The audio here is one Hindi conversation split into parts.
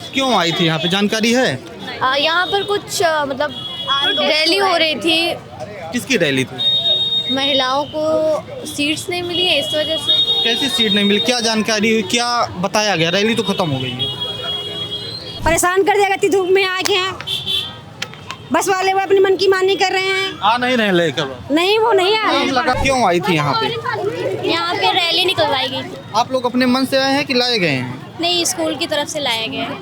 क्यों आई थी यहाँ पे, जानकारी है? यहाँ पर कुछ मतलब रैली हो रही थी, किसकी रैली थी? महिलाओं को सीट्स नहीं मिली है इस वजह से। कैसी सीट नहीं मिली, क्या जानकारी हुई, क्या बताया गया? रैली तो खत्म हो गई है। परेशान कर दिया, इतनी धूप में आके हैं, बस वाले वो अपनी मन की मानी कर रहे हैं। आ नहीं रहे लेकर? नहीं, वो नहीं आ रहे हैं। लगा क्यों आई थी यहाँ पे? यहाँ पे रैली निकलवाई गई थी। आप लोग अपने मन से आए हैं कि लाए गए हैं? नहीं, स्कूल की तरफ से लाया गया है।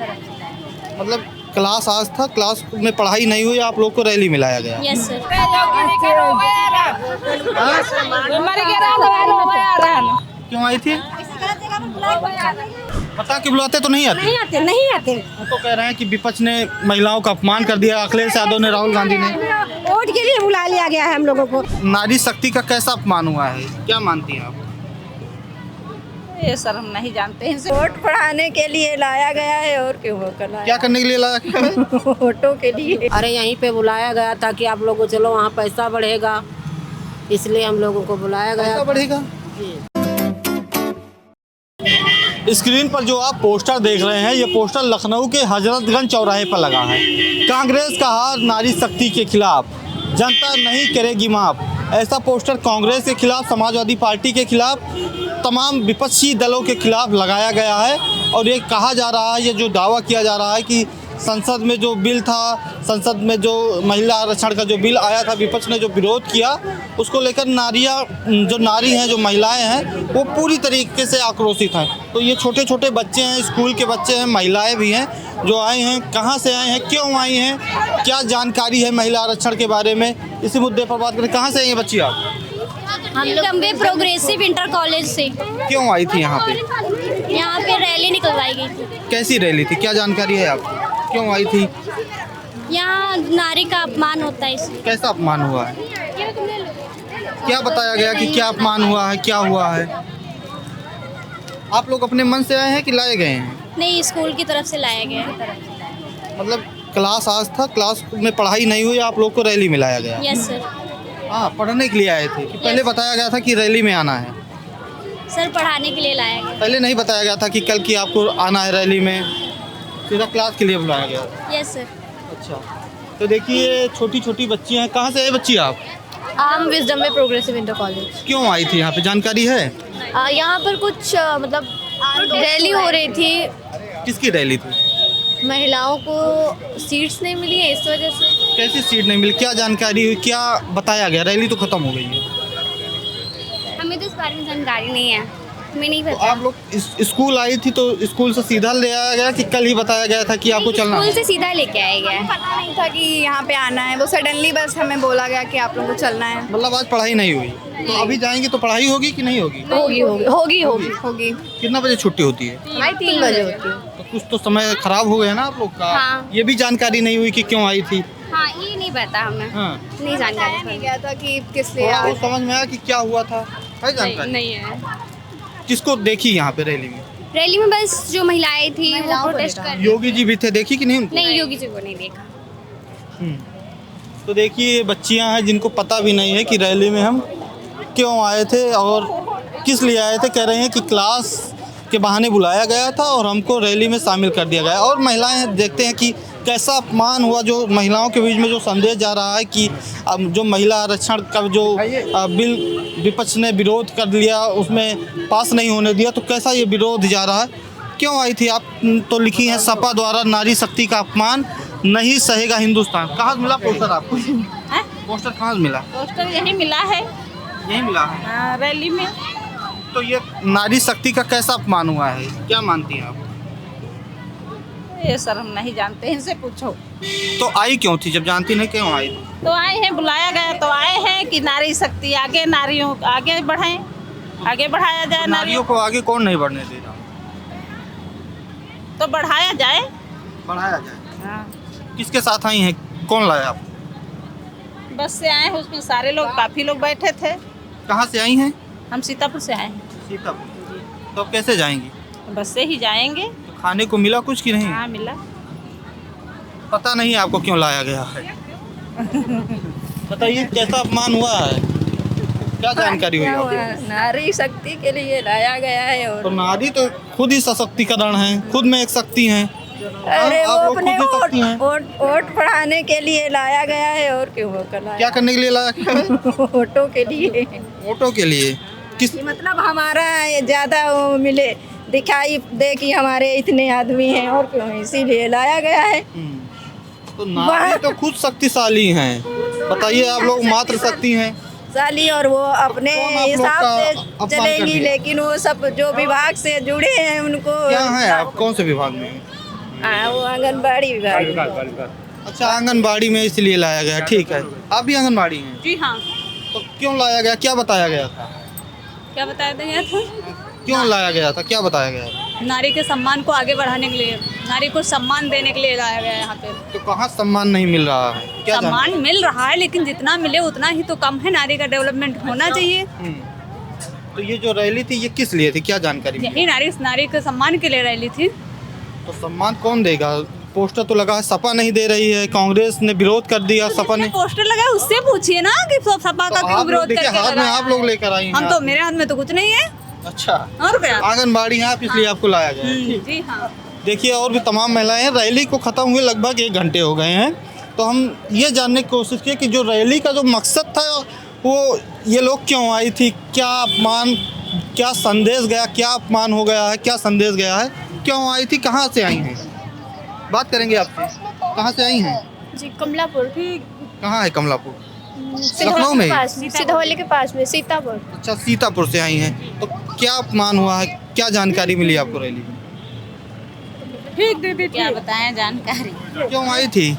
मतलब क्लास आज था, क्लास में पढ़ाई नहीं हुई, आप लोग को रैली में लाया गया? Yes sir. क्यों आई थी? पता कि बुलाते तो नहीं आते? नहीं आते। वो तो कह रहे हैं कि विपक्ष ने महिलाओं का अपमान कर दिया, अखिलेश यादव ने, राहुल गांधी ने। वोट के लिए बुला लिया गया है हम लोगों को। नारी शक्ति का कैसा अपमान हुआ है, क्या मानती हैं आप? ये सर हम नहीं जानते हैं। वोट पढ़ाने के लिए लाया गया है और क्यों होकर लाया? क्या करने के लिए लाया गया है? वोटों के लिए। अरे यहीं पे बुलाया गया था कि आप लोगों को चलो वहाँ पैसा बढ़ेगा, इसलिए हम लोगों को बुलाया गया। पैसा बढ़ेगा? स्क्रीन पर जो आप पोस्टर देख रहे हैं, ये पोस्टर लखनऊ के हजरतगंज चौराहे पर लगा है। कांग्रेस का हार नारी शक्ति के खिलाफ, जनता नहीं करेगी माफ। ऐसा पोस्टर कांग्रेस के खिलाफ, समाजवादी पार्टी के खिलाफ, तमाम विपक्षी दलों के खिलाफ लगाया गया है। और ये कहा जा रहा है, ये जो दावा किया जा रहा है कि संसद में जो बिल था, संसद में जो महिला आरक्षण का जो बिल आया था, विपक्ष ने जो विरोध किया, उसको लेकर जो नारी हैं, जो महिलाएं हैं, वो पूरी तरीके से आक्रोशित हैं। तो ये छोटे छोटे बच्चे हैं, स्कूल के बच्चे हैं, महिलाएं भी हैं, जो आए हैं। कहाँ से आए हैं, क्यों आई हैं, क्या जानकारी है महिला आरक्षण के बारे में, इसी मुद्दे पर बात करें। कहाँ से आई हैं बच्ची आप? हम लंबे प्रोग्रेसिव इंटर कॉलेज से। क्यों आई थी यहाँ पे? यहाँ पे रैली निकलवाई गई थी। कैसी रैली थी, क्या जानकारी है आपको? क्यों आई थी? यहाँ नारी का अपमान होता है इसलिए। कैसा अपमान हुआ है, क्या बताया गया कि क्या अपमान हुआ है, क्या हुआ है? आप लोग अपने मन से आए हैं कि लाए गए हैं? नहीं, स्कूल की तरफ से लाया गया है। मतलब क्लास आज था, क्लास में पढ़ाई नहीं हुई, आप लोग को रैली में लाया गया? Yes sir. हाँ, पढ़ने के लिए आए थे कि पहले बताया गया था कि रैली में आना है? सर पढ़ाने के लिए लाया गया। पहले नहीं बताया गया था कि कल की आपको आना है रैली में, सीधा क्लास के लिए बुलाया गया? Yes sir. अच्छा, तो देखिए छोटी छोटी बच्चियाँ हैं। कहाँ से आई बच्ची आप? हम विजडम में प्रोग्रेसिव इंटर कॉलेज। क्यों आई थी यहाँ पे, जानकारी है? यहाँ पर कुछ मतलब रैली हो रही थी, किसकी रैली थी? महिलाओं को सीट्स नहीं मिली है इस वजह से। कैसी सीट नहीं मिली, क्या जानकारी हुई, क्या बताया गया? रैली तो खत्म हो गई है। हमें तो इस बारे में जानकारी नहीं है, हमें नहीं तो पता। आप लोग स्कूल आई थी, तो स्कूल से सीधा ले आया गया कि कल ही बताया गया था कि आपको चलना? स्कूल से सीधा लेके आया गया है। पता नहीं था कि यहाँ पे आना है, वो सडनली बस हमें बोला गया कि आप लोगों को चलना है। मतलब आज पढ़ाई नहीं हुई, तो अभी जाएंगे तो पढ़ाई होगी कि नहीं होगी? होगी। कितना बजे छुट्टी होती है? 3 बजे होती है। तो कुछ तो समय खराब हो गया ना आप लोग का। हाँ। ये भी जानकारी नहीं हुई कि क्यों आई थी? हाँ, ये नहीं पता हमें। हाँ, नहीं जानकारी। नहीं गया था कि किस लिए थोड़ा आए। बहुत समझ में आया कि क्या हुआ था, है जानकारी? नहीं है। किसको देखी यहाँ पे रैली में? रैली में बस जो महिलाएं थी वो प्रोटेस्ट कर। योगी जी भी थे, देखी कि नहीं उनको? नहीं, योगी जी को नहीं देखा। तो देखिए ये बच्चियां हैं जिनको पता भी नहीं है कि रैली में हम क्यों आए थे और किस लिए आए थे। कह रहे हैं कि क्लास के बहाने बुलाया गया था और हमको रैली में शामिल कर दिया गया। और महिलाएं देखते हैं कि कैसा अपमान हुआ, जो महिलाओं के बीच में जो संदेश जा रहा है कि अब जो महिला आरक्षण का जो बिल विपक्ष ने विरोध कर लिया, उसमें पास नहीं होने दिया, तो कैसा ये विरोध जा रहा है। क्यों आई थी आप? तो लिखी है सपा द्वारा नारी शक्ति का अपमान नहीं सहेगा हिंदुस्तान। कहाँ से मिला पोस्टर आपको? पोस्टर कहाँ से मिला? पोस्टर यही मिला है, यही मिला है रैली में। तो ये नारी शक्ति का कैसा अपमान हुआ है, क्या मानती हैं आप? ये सर हम नहीं जानते, इनसे पूछो। तो आई क्यों थी, जब जानती नहीं क्यों आई थी? तो आए हैं, बुलाया गया तो आए हैं कि नारी शक्ति आगे, नारियों आगे बढ़ाएं, आगे बढ़ाया जाए। नारियों को आगे कौन नहीं बढ़ने दे रहा? तो बढ़ाया जाए, बढ़ाया जाए। हाँ। किसके साथ आई हैं, कौन लाया आप? बस से आए हैं, उसमें सारे लोग, काफी लोग बैठे थे। कहाँ से आई हैं? हम सीतापुर से आए हैं। सीतापुर। तो अब कैसे जाएंगी? बस से ही जाएंगे। तो खाने को मिला कुछ कि नहीं? हाँ मिला। पता नहीं आपको क्यों लाया गया है? बताइए कैसा अपमान हुआ है, क्या जानकारी हुई आपको? नारी शक्ति के लिए लाया गया है। तो और नारी तो खुद ही सशक्तिकरण है, खुद में एक शक्ति है। अरे आप वो लोग अपने खुद दे सकती हैं। वोट पढ़ाने के लिए लाया गया है और क्यों वो कर क्या करने के लिए लाया गया है? वोटों के लिए वोटों के लिए। किस कि मतलब हमारा ये ज्यादा वो मिले, दिखाई दे कि हमारे इतने आदमी हैं और क्यों, इसीलिए लाया गया है। तो नारी तो खुद शक्तिशाली हैं, बताइए आप लोग मात्र शक्ति हैं। साली और वो अपने कौन आप लोग हिसाब का से अपमान कर चलेंगी, दिया? लेकिन वो सब जो विभाग से जुड़े हैं उनको क्या है आप कौन से विभाग में हैं? वो आंगनबाड़ी विभाग। अच्छा, आंगनबाड़ी में इसलिए लाया गया, ठीक है। आप भी आंगनबाड़ी हैं, जी हाँ। तो क्यों लाया गया, क्या बताया गया था? क्या बताया गया था? क्यों लाया गया था, क्या बताया गया था? नारी के सम्मान को आगे बढ़ाने के लिए, नारी को सम्मान देने के लिए लाया गया है यहाँ पे। तो कहाँ सम्मान नहीं मिल रहा है, क्या सम्मान मिल रहा है, लेकिन जितना मिले उतना ही तो कम है। नारी का डेवलपमेंट होना चाहिए। तो ये जो रैली थी ये किस लिए थी, क्या जानकारी मिली? यही नारी के सम्मान के लिए रैली थी। तो सम्मान कौन देगा? पोस्टर तो लगा है, सपा नहीं दे रही है, कांग्रेस ने विरोध कर दिया, सपा ने। पोस्टर लगा है उससे पूछिए ना कि सपा का तो क्यों आप लोग विरोध देखिए, करके हाथ में लगाया आप है। लोग लेकर आई हैं। हम तो, मेरे हाथ में तो कुछ नहीं है। अच्छा, और क्या? आंगनबाड़ी है आप, इसलिए आपको लाया गया है। जी हाँ। देखिए और भी तमाम महिलाएं हैं। रैली को ख़त्म हुए लगभग 1 घंटे हो गए हैं, तो हम ये जानने की कोशिश की कि जो रैली का जो मकसद था वो ये लोग क्यों आई थी, क्या अपमान, क्या संदेश गया, क्या अपमान हो गया है, क्या संदेश गया है, क्यों आई थी, कहाँ से आई हैं, बात करेंगे आपसे। कहाँ से आई हैं? जी कमलापुर, कहाँ है कमलापुर? लखनऊ में? सिधौली के पास में, सीतापुर। अच्छा, सीतापुर से आई हैं। तो क्या अपमान हुआ है, क्या जानकारी मिली आपको रैली में? क्या बताएं जानकारी। क्यों आई थी?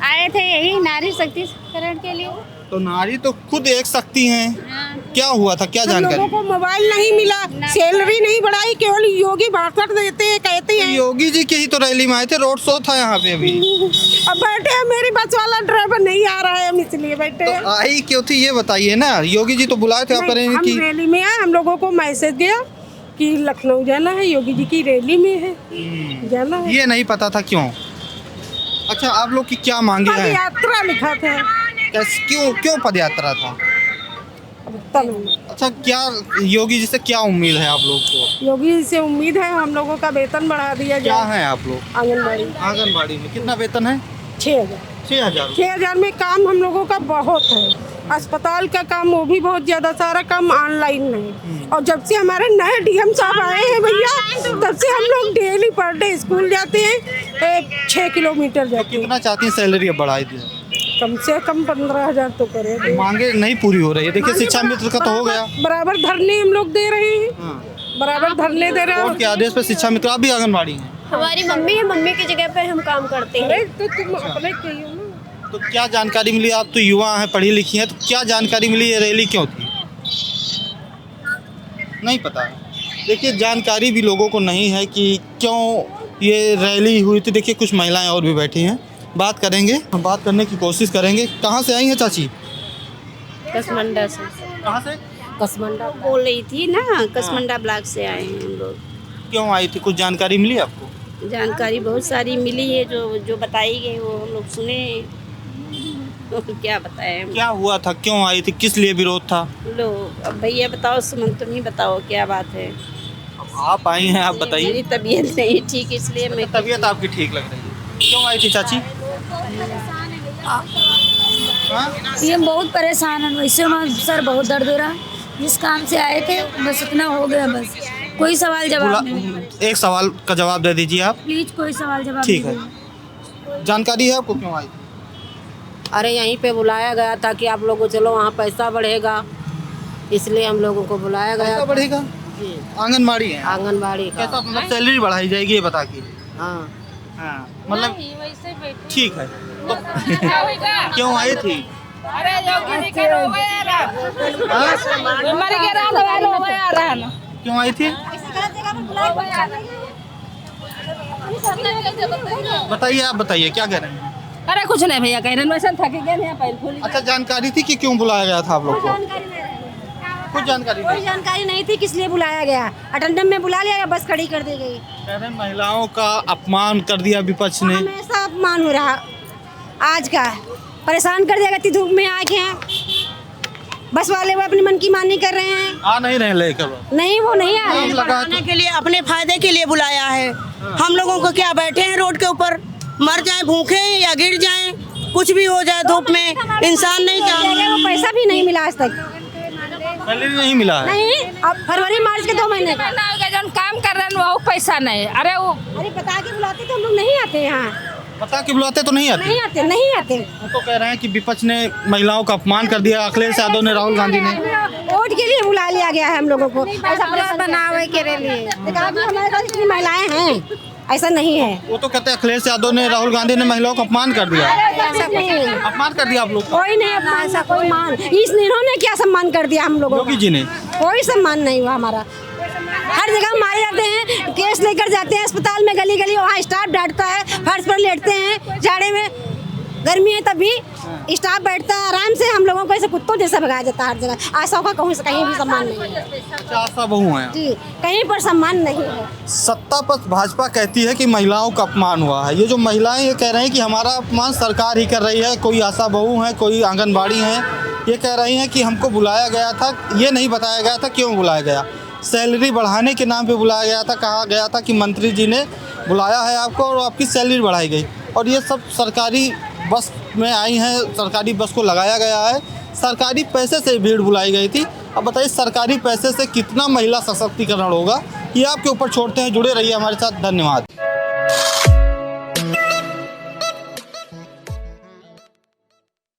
आए थे यही नारी शक्तिकरण के लिए। तो नारी तो खुद एक शक्ति हैं, क्या हुआ था, क्या जानकारी? लोगों को मोबाइल नहीं मिला, सैलरी नहीं बढ़ाई, केवल योगी भाषण देते हैं, कहते हैं। योगी जी की ही तो रैली में आए थे, रोड शो था यहाँ पे अभी। अब बैठे हैं, मेरी बस वाला ड्राइवर नहीं आ रहा है, हम इसलिए बैठे हैं। तो आई क्यों थी ये बताइए ना, योगी जी तो बुलाए थे आप नहीं, करें हम कि रैली में आए, हम लोगों को मैसेज गया कि लखनऊ जाना है, योगी जी की रैली में है, जाना है। ये नहीं पता था क्यों? अच्छा, आप लोग की क्या मांगे पद हैं? यात्रा लिखा था। क्यों पद यात्रा था? अच्छा, क्या योगी जी से क्या उम्मीद है आप लोग को? योगी जी से उम्मीद है हम लोगों का वेतन बढ़ा दिया क्या जाए। है आप लोग? आंगनबाड़ी आंगनबाड़ी में कितना वेतन है? 6,000। 6,000। 6,000 में काम हम लोगों का बहुत है। अस्पताल का काम वो भी बहुत ज्यादा, सारा काम ऑनलाइन है। और जब से हमारे नए डीएम साहब आए हैं भैया, तब से हम लोग डेली पर डे स्कूल जाते हैं, 6 किलोमीटर जाते हैं। कितना चाहती हैं सैलरी अब बढ़ाई दी? कम से कम 15,000 तो करे। मांगे नहीं पूरी हो रही है। देखिए शिक्षा मित्र का तो हो गया, बराबर धरने हम लोग दे रहे हैं, बराबर धरने दे रहे कोर्ट के आदेश पे शिक्षा मित्र। आप भी आंगनबाड़ी हैं? हमारी मम्मी है, मम्मी की जगह पे हम काम करते हैं। हैं। तो तुम अपने कहियो ना। तो क्या जानकारी मिली? आप तो युवा हैं, पढ़ी लिखी हैं, तो क्या जानकारी मिली, ये रैली क्यों थी? नहीं पता। देखिए जानकारी भी लोगों को नहीं है कि क्यों ये रैली हुई थी। देखिए कुछ महिलाएं और भी बैठी हैं, बात करेंगे, हम बात करने की कोशिश करेंगे। कहाँ से आई हैं चाची? कसमंडा से। कहाँ से? कसमंडा बोल रही थी ना, कसमंडा ब्लॉक से आए हैं हम लोग। क्यों आई थी, कुछ जानकारी मिली आपको? जानकारी बहुत सारी मिली है, जो बताई गई वो हम लोग सुने हैं। तो क्या बताएं हम क्या हुआ था, क्यों आई थी, किस लिए विरोध था? लोग। अब भैया बताओ, सुमन तुम ही बताओ क्या बात है। आप आई हैं, आप बताइए। मेरी तबीयत नहीं ठीक, इसलिए मैं तबीयत आपकी ठीक लग रही है, क्यों आई थी चाची? हाँ? ये बहुत परेशान है, वैसे हमारा सर बहुत दर्द हो रहा है। जिस काम से आए थे बस इतना हो गया, बस कोई सवाल जवाब नहीं। एक सवाल का जवाब दे दीजिए आप। प्लीज कोई सवाल जवाब ठीक है। दीजिए। जानकारी है आपको क्यों आई? अरे यहीं पे बुलाया गया था कि आप लोगों चलो वहाँ पैसा बढ़ेगा, इसलिए हम लोगों को बुलाया पैसा गया। बढ़ेगा? आंगनबाड़ी है, आंगनबाड़ी का। कैसा मतलब सैलरी बढ़ाई जाएगी ये बता के? हाँ, हाँ, मतलब ठीक है। तो क्यों आई थी? क्यों आई थी बताइए, आप बताइए क्या कह रहे हैं? अरे कुछ नहीं भैया, कह रहे थके गए। अच्छा, जानकारी थी कि क्यों बुलाया गया था आप लोग को? कुछ जानकारी कोई नहीं। जानकारी नहीं थी किस लिए बुलाया गया। अटेंडेंट में बुला लिया, बस खड़ी कर दी गई। कह रहे हैं महिलाओं का अपमान कर दिया विपक्ष ने। हमेशा अपमान हो रहा, आज का परेशान कर दिया। इतनी धूप में आके हैं, बस वाले वो अपनी मन की मानी कर रहे हैं। आ नहीं रहे लेकर नहीं, वो नहीं आ रहे नाम हैं। लगा तो के लिए, अपने फायदे के लिए बुलाया है। हम लोगों को क्या, बैठे हैं रोड के ऊपर, मर जाएं भूखे या गिर जाएं, कुछ भी हो जाए धूप में, इंसान नहीं चाहिए। वो पैसा भी नहीं मिला आज तक, सैलरी नहीं मिला है। नहीं। अब फरवरी मार्च के 2 महीने का जो काम कर रहे हैं वो पैसा नहीं। अरे बता के बुलाते तो हम लोग नहीं आते यहाँ, बता के बुलाते तो नहीं आते। नहीं आते। वो तो कह रहे हैं कि विपक्ष ने महिलाओं का अपमान कर दिया, अखिलेश यादव ने, राहुल गांधी ने। वोट के लिए बुला लिया गया है हम लोगों को, ऐसा बनावे के लिए। हमारे पास इतनी महिलाएं हैं, ऐसा नहीं है। वो तो कहते हैं अखिलेश यादव ने, राहुल गांधी ने महिलाओं का अपमान कर दिया। ऐसा नहीं, अपमान कर दिया आप लोग। कोई नहीं अपना ऐसा कोई मान, इन्होंने क्या सम्मान कर दिया हम लोगों योगी जी ने। कोई सम्मान नहीं हुआ हमारा। हर जगह मारे जाते हैं, केस लेकर जाते हैं अस्पताल में, गली गली वहाँ स्टाफ डांटता है, फर्श पर लेटते हैं, जाड़े में गर्मी है तब भी स्टाफ बैठता है आराम से, हम लोगों को ऐसे कुत्तों जैसा भगाया जाता है हर जगह। आशा का कहीं भी सम्मान नहीं है। आशा बहू है जी, कहीं पर सम्मान नहीं है। सत्ता पर भाजपा कहती है कि महिलाओं का अपमान हुआ है। ये जो महिलाएं ये कह रही हैं कि हमारा अपमान सरकार ही कर रही है, कोई आशा बहू है, कोई आंगनबाड़ी है, ये कह रही हैं कि हमको बुलाया गया था, ये नहीं बताया गया था क्यों बुलाया गया। सैलरी बढ़ाने के नाम पे बुलाया गया था, कहा गया था कि मंत्री जी ने बुलाया है आपको और आपकी सैलरी बढ़ाई गई, और ये सब सरकारी बस में आई हैं, सरकारी बस को लगाया गया है, सरकारी पैसे से भीड़ बुलाई गई थी। अब बताइए सरकारी पैसे से कितना महिला सशक्तिकरण होगा, ये आपके ऊपर छोड़ते हैं। जुड़े रहिए हमारे साथ, धन्यवाद।